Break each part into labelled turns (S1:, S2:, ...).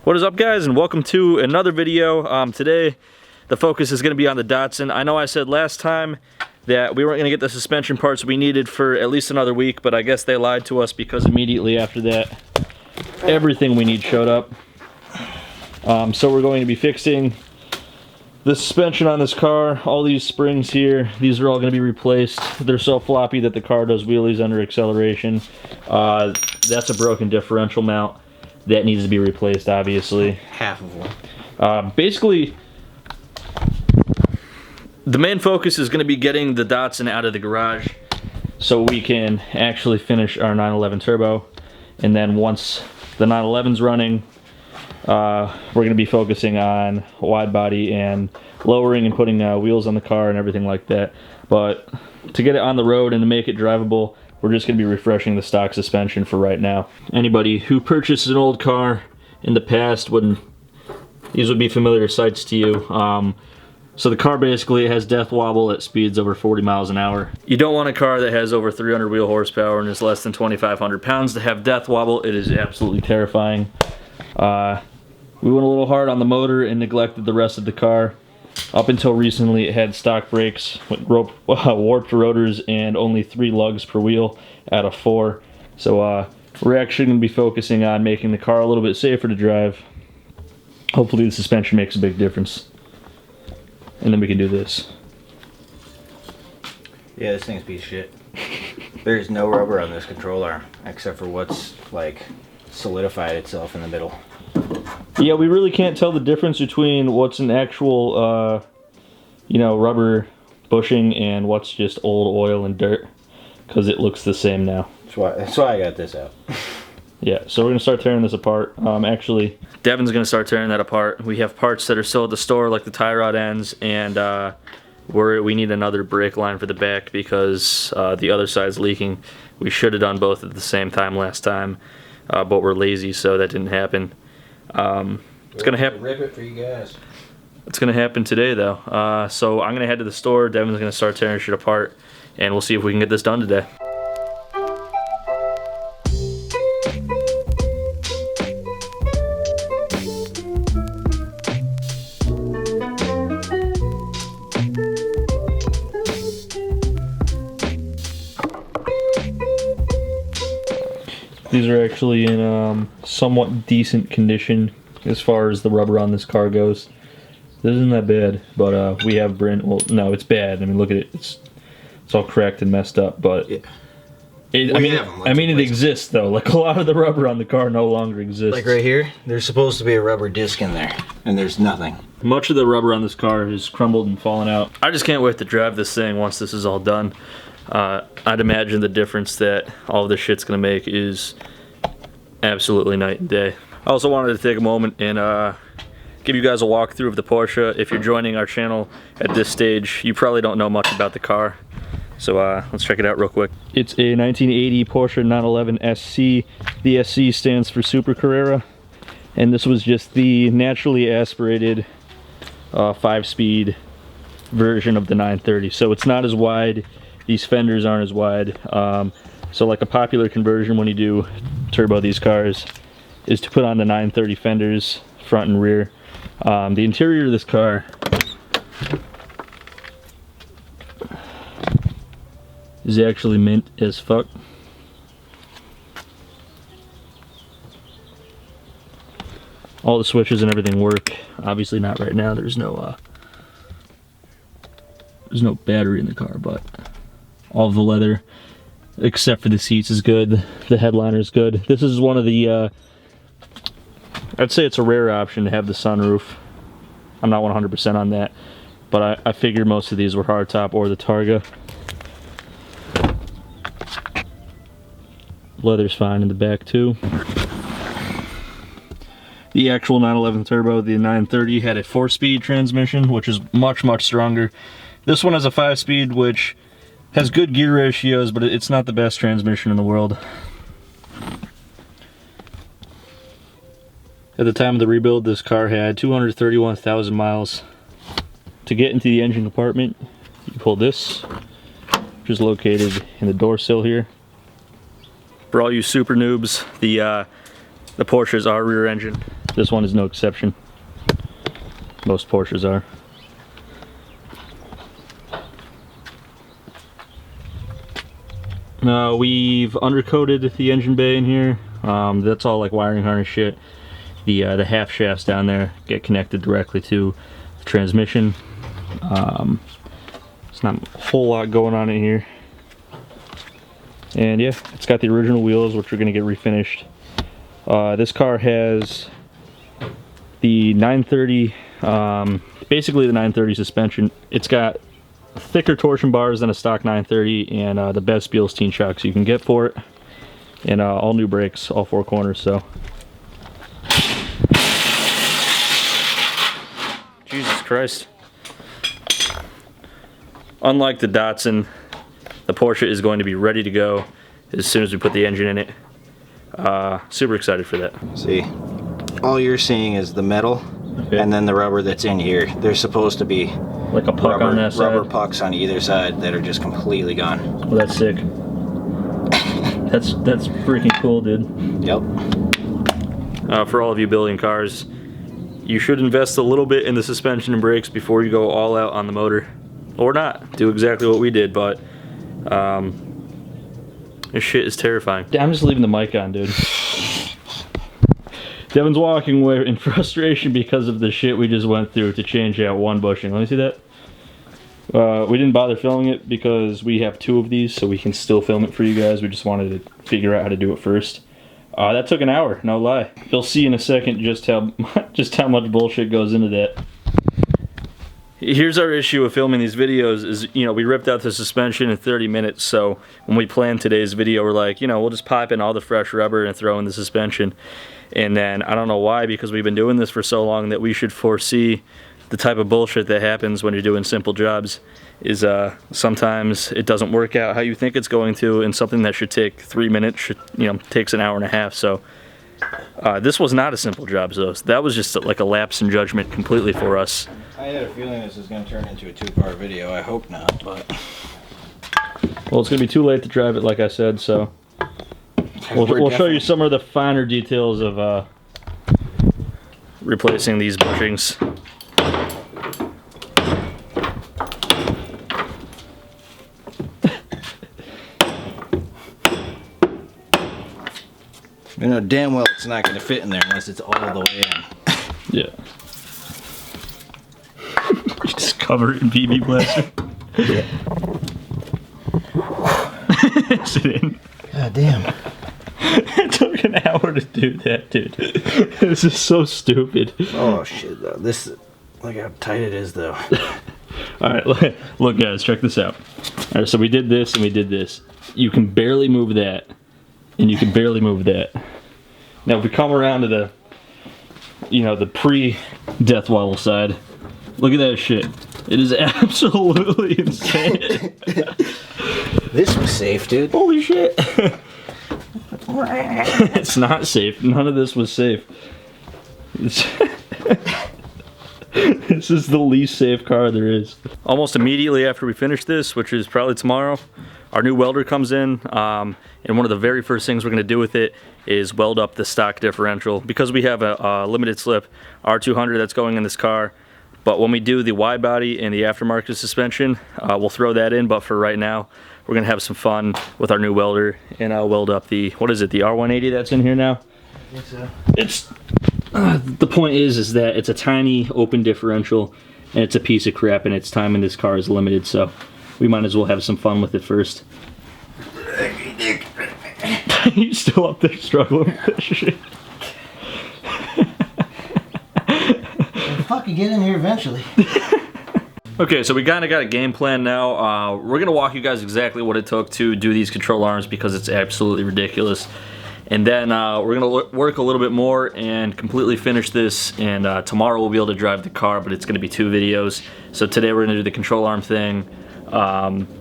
S1: What is up, guys, and welcome to another video. Today the focus is going to be on the Datsun. I know I said last time that we weren't going to get the suspension parts we needed for at least another week, but I guess they lied to us because immediately after that everything we need showed up. So we're going to be fixing the suspension on this car. All these springs here, these are all going to be replaced. They're so floppy that the car does wheelies under acceleration. That's a broken differential mount. That needs to be replaced, obviously.
S2: Half of one.
S1: Basically, the main focus is going to be getting the Datsun out of the garage so we can actually finish our 911 turbo. And then once the 911's running, we're going to be focusing on wide body and lowering and putting wheels on the car and everything like that. But to get it on the road and to make it drivable, we're just going to be refreshing the stock suspension for right now. Anybody who purchased an old car in the past, these would be familiar sights to you. So the car basically has death wobble at speeds over 40 miles an hour. You don't want a car that has over 300 wheel horsepower and is less than 2,500 pounds to have death wobble. It is absolutely terrifying. We went a little hard on the motor and neglected the rest of the car. Up until recently, it had stock brakes, warped rotors, and only 3 lugs per wheel out of 4. So we're actually going to be focusing on making the car a little bit safer to drive. Hopefully the suspension makes a big difference. And then we can do this.
S2: Yeah, this thing's a piece of shit. There's no rubber on this control arm, except for what's, like, solidified itself in the middle.
S1: Yeah, we really can't tell the difference between what's an actual, rubber bushing and what's just old oil and dirt, because it looks the same now.
S2: That's why I got this out.
S1: Yeah, so we're going to start tearing this apart. Actually, Devin's going to start tearing that apart. We have parts that are still at the store, like the tie rod ends, and we need another brake line for the back because the other side's leaking. We should have done both at the same time last time, but we're lazy, so that didn't happen. It's gonna happen.
S2: Rip it for you guys.
S1: It's gonna happen today, though. So I'm gonna head to the store. Devin's gonna start tearing shit apart, and we'll see if we can get this done today. These are actually in somewhat decent condition as far as the rubber on this car goes. This isn't that bad, but we have well, no, it's bad. I mean, look at it. It's all cracked and messed up, but
S2: yeah.
S1: I mean, it exists though. Like a lot of the rubber on the car no longer exists.
S2: Like right here, there's supposed to be a rubber disc in there, and there's nothing.
S1: Much of the rubber on this car has crumbled and fallen out. I just can't wait to drive this thing once this is all done. I'd imagine the difference that all of this shit's gonna make is absolutely night and day. I also wanted to take a moment and give you guys a walkthrough of the Porsche. If you're joining our channel at this stage, you probably don't know much about the car. So let's check it out real quick. It's a 1980 Porsche 911 SC. The SC stands for Super Carrera, and this was just the naturally aspirated 5-speed version of the 930. So it's not as wide. These fenders aren't as wide. So like a popular conversion when you do turbo these cars is to put on the 930 fenders, front and rear. The interior of this car is actually mint as fuck. All the switches and everything work. Obviously not right now. There's no battery in the car, but all of the leather except for the seats is good. The headliner is good. This is one of the I'd say it's a rare option to have the sunroof. I'm not 100% on that, but I figured most of these were hardtop or the Targa. Leather's fine in the back too. The actual 911 turbo, the 930, had a 4-speed transmission, which is much stronger. This one has a 5-speed, which has good gear ratios, but it's not the best transmission in the world. At the time of the rebuild, this car had 231,000 miles. To get into the engine compartment, you pull this, which is located in the door sill here. For all you super noobs, the Porsches are rear engine. This one is no exception. Most Porsches are. We've undercoated the engine bay in here. That's all like wiring harness shit. The half shafts down there get connected directly to the transmission. It's not a whole lot going on in here. And yeah, it's got the original wheels, which are going to get refinished. This car has the 930, basically the 930 suspension. It's got thicker torsion bars than a stock 930 and the best Bilstein shocks you can get for it. And all new brakes, all four corners, so. Jesus Christ. Unlike the Datsun, the Porsche is going to be ready to go as soon as we put the engine in it. Super excited for that.
S2: See, all you're seeing is the metal, okay, and then the rubber that's in here. There's supposed to be
S1: like a puck on that side.
S2: Rubber pucks on either side that are just completely gone.
S1: Well, that's sick. That's freaking cool, dude.
S2: Yep.
S1: For all of you building cars, you should invest a little bit in the suspension and brakes before you go all out on the motor. Or not. Do exactly what we did, but this shit is terrifying. I'm just leaving the mic on, dude. Devin's walking away in frustration because of the shit we just went through to change out one bushing. Let me see that. We didn't bother filming it because we have two of these, so we can still film it for you guys. We just wanted to figure out how to do it first. That took an hour, no lie. You'll see in a second just how much bullshit goes into that. Here's our issue with filming these videos is, you know, we ripped out the suspension in 30 minutes, so when we planned today's video, we're like, you know, we'll just pop in all the fresh rubber and throw in the suspension. And then, I don't know why, because we've been doing this for so long, that we should foresee the type of bullshit that happens when you're doing simple jobs. Is sometimes it doesn't work out how you think it's going to, and something that should take 3 minutes, takes an hour and a half, so. This was not a simple job, so that was just like a lapse in judgment completely for us.
S2: I had a feeling this was going to turn into a two-part video. I hope not, but...
S1: Well, it's going to be too late to drive it, like I said, so... We'll show you some of the finer details of replacing these bushings.
S2: You know damn well it's not going to fit in there unless it's all the way in.
S1: Yeah. You just cover it in BB blaster.
S2: Yeah.
S1: Sit in.
S2: God damn.
S1: It took an hour to do that, dude. This is so stupid.
S2: Oh shit, though. This, look how tight it is, though.
S1: Alright, look guys, check this out. Alright, so we did this and we did this. You can barely move that. And you can barely move that. Now if we come around to the, the pre-death waddle side, look at that shit. It is absolutely insane.
S2: This was safe, dude.
S1: Holy shit. It's not safe. None of this was safe. This is the least safe car there is. Almost immediately after we finish this, which is probably tomorrow, our new welder comes in, and one of the very first things we're going to do with it is weld up the stock differential. Because we have a limited slip R200 that's going in this car, but when we do the wide body and the aftermarket suspension, we'll throw that in, but for right now, we're going to have some fun with our new welder, and I'll weld up the, what is it, the R180 that's in here now?
S2: I think so.
S1: It's, the point is that it's a tiny open differential, and it's a piece of crap, and its time in this car is limited, so we might as well have some fun with it first. You still up there struggling with this shit?
S2: I'll fucking get in here eventually.
S1: Okay, so we kind of got a game plan now. We're going to walk you guys exactly what it took to do these control arms because it's absolutely ridiculous. And then we're going to work a little bit more and completely finish this. And tomorrow we'll be able to drive the car, but it's going to be 2 videos. So today we're going to do the control arm thing.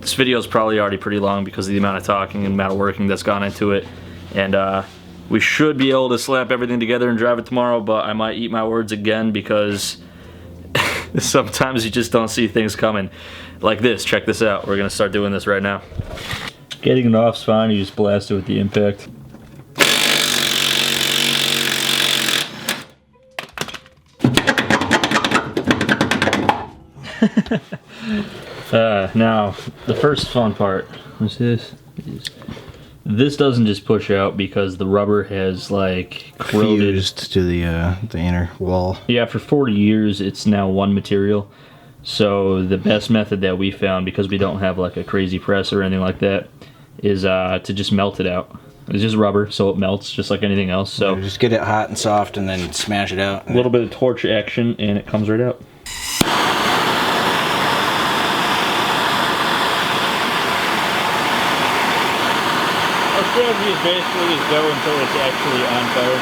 S1: This video is probably already pretty long because of the amount of talking and amount of working that's gone into it. And we should be able to slap everything together and drive it tomorrow, but I might eat my words again because sometimes you just don't see things coming. Like this, check this out. We're gonna start doing this right now. Getting it off's fine, you just blast it with the impact. Now, the first fun part was this. This doesn't just push out because the rubber has like corroded.
S2: Fused to the inner wall.
S1: Yeah, for 40 years it's now one material. So the best method that we found, because we don't have like a crazy press or anything like that, is to just melt it out. It's just rubber, so it melts just like anything else. So
S2: just get it hot and soft and then smash it out.
S1: A little bit of torch action and it comes right out. Our strategy is basically just go until it's actually on fire.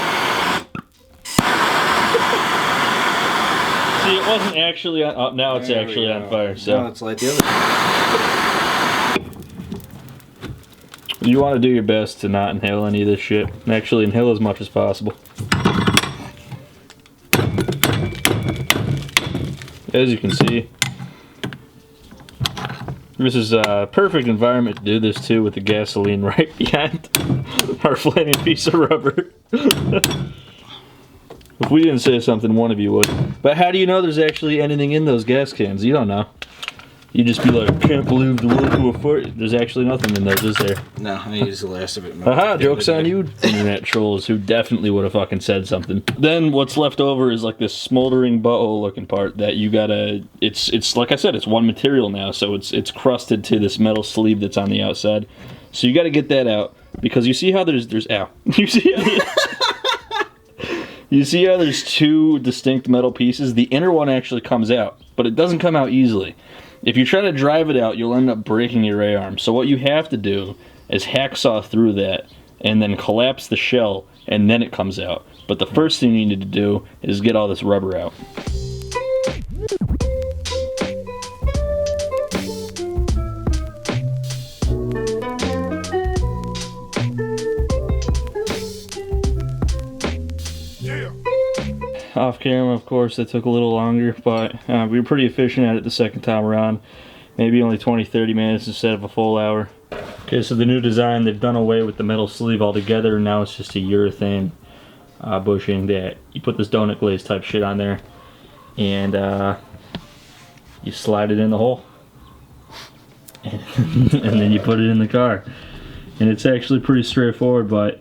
S1: See, it wasn't actually on. Oh, now it's actually on fire. So
S2: now it's like the other.
S1: You want to do your best to not inhale any of this shit. Actually, inhale as much as possible. As you can see, this is a perfect environment to do this too, with the gasoline right behind our flaming piece of rubber. If we didn't say something, one of you would. But how do you know there's actually anything in those gas cans? You don't know. You just be like, can't believe the local afford. There's actually nothing in those, is there?
S2: No, I use the last of it.
S1: Haha, joke's on you, internet trolls, who definitely would have fucking said something. Then what's left over is like this smoldering butthole looking part that you gotta, it's like I said, it's one material now, so it's crusted to this metal sleeve that's on the outside. So you gotta get that out, because you see how there's ow. You see how there's two distinct metal pieces? The inner one actually comes out, but it doesn't come out easily. If you try to drive it out, you'll end up breaking your A-arm. So what you have to do is hacksaw through that and then collapse the shell, and then it comes out. But the first thing you need to do is get all this rubber out. Off camera, of course, that took a little longer, but we were pretty efficient at it the second time around. Maybe only 20-30 minutes instead of a full hour. Okay, so the new design, they've done away with the metal sleeve altogether, and now it's just a urethane bushing that you put this donut glaze type shit on there, and you slide it in the hole, and then you put it in the car. And it's actually pretty straightforward, but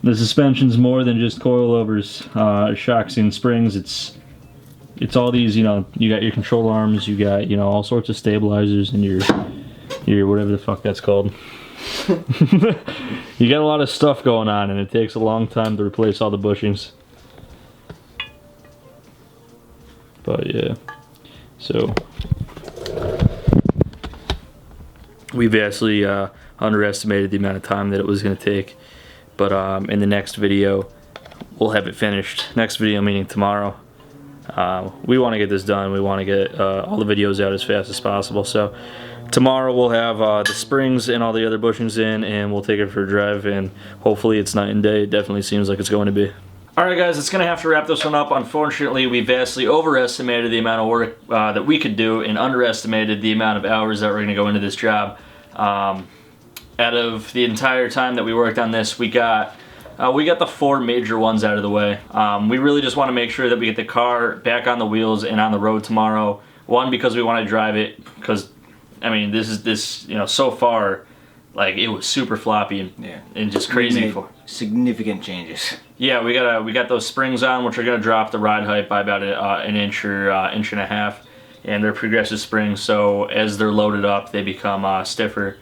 S1: the suspension's more than just coilovers, shocks and springs. It's all these, you know, you got your control arms, you got, you know, all sorts of stabilizers, and your whatever the fuck that's called. You got a lot of stuff going on, and it takes a long time to replace all the bushings. But yeah, so we vastly underestimated the amount of time that it was going to take. But in the next video, we'll have it finished. Next video meaning tomorrow. We want to get this done. We want to get all the videos out as fast as possible. So tomorrow we'll have the springs and all the other bushings in, and we'll take it for a drive, and hopefully it's night and day. It definitely seems like it's going to be. Alright guys, it's going to have to wrap this one up. Unfortunately, we vastly overestimated the amount of work that we could do, and underestimated the amount of hours that we're going to go into this job. Out of the entire time that we worked on this, we got the 4 major ones out of the way. We really just want to make sure that we get the car back on the wheels and on the road tomorrow. One, because we want to drive it, because I mean, this you know, so far, like, it was super floppy and just crazy.
S2: We made significant changes.
S1: Yeah, we got those springs on, which are gonna drop the ride height by about an inch or inch and a half, and they're progressive springs. So as they're loaded up, they become stiffer.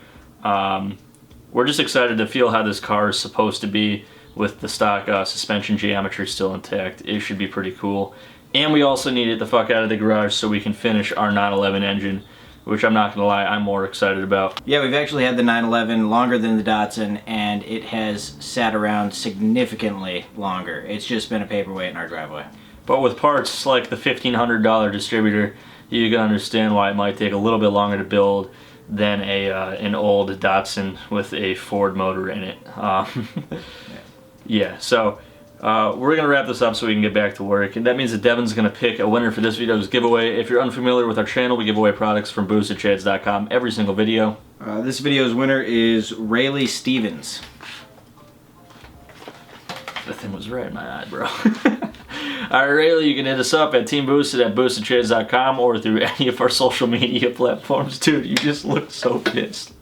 S1: We're just excited to feel how this car is supposed to be with the stock suspension geometry still intact. It should be pretty cool. And we also need it the fuck out of the garage so we can finish our 911 engine, which I'm not gonna lie, I'm more excited about.
S2: Yeah, we've actually had the 911 longer than the Datsun, and it has sat around significantly longer. It's just been a paperweight in our driveway.
S1: But with parts like the $1,500 distributor, you can understand why it might take a little bit longer to build than an old Datsun with a Ford motor in it. Yeah, so we're going to wrap this up so we can get back to work. And that means that Devin's going to pick a winner for this video's giveaway. If you're unfamiliar with our channel, we give away products from boostedchads.com every single video.
S2: This video's winner is Rayleigh Stevens.
S1: The thing was right in my eye, bro. Alright, Rayleigh, you can hit us up at Teamboosted at boostedtrades.com or through any of our social media platforms. Dude, you just look so pissed.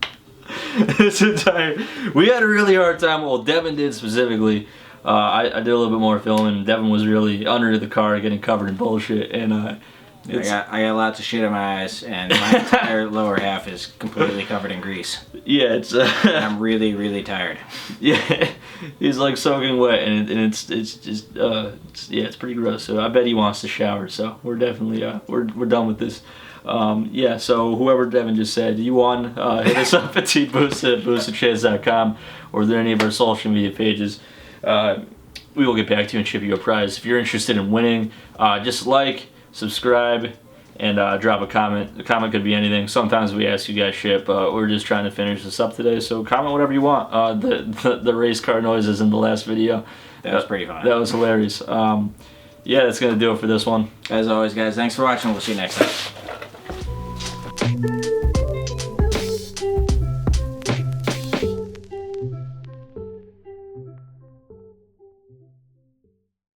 S1: This entire... We had a really hard time. Well, Devin did specifically. I did a little bit more filming. Devin was really under the car getting covered in bullshit. And
S2: I got lots of shit in my eyes, and my entire lower half is completely covered in grease.
S1: Yeah, it's...
S2: I'm really, really tired.
S1: Yeah, he's like soaking wet, and it's just yeah, it's pretty gross. So I bet he wants to shower. So we're definitely we're done with this. Yeah, so whoever Devin just said, you won. Hit us up at Teamboosted at boostedtrades.com or through any of our social media pages. We will get back to you and ship you a prize. If you're interested in winning, just like, subscribe, and drop a comment. The comment could be anything. Sometimes we ask you guys shit, but we're just trying to finish this up today, so comment whatever you want. The race car noises in the last video.
S2: That was pretty fun.
S1: That was hilarious. Yeah, that's going to do it for this one.
S2: As always, guys, thanks for watching. We'll see you next time.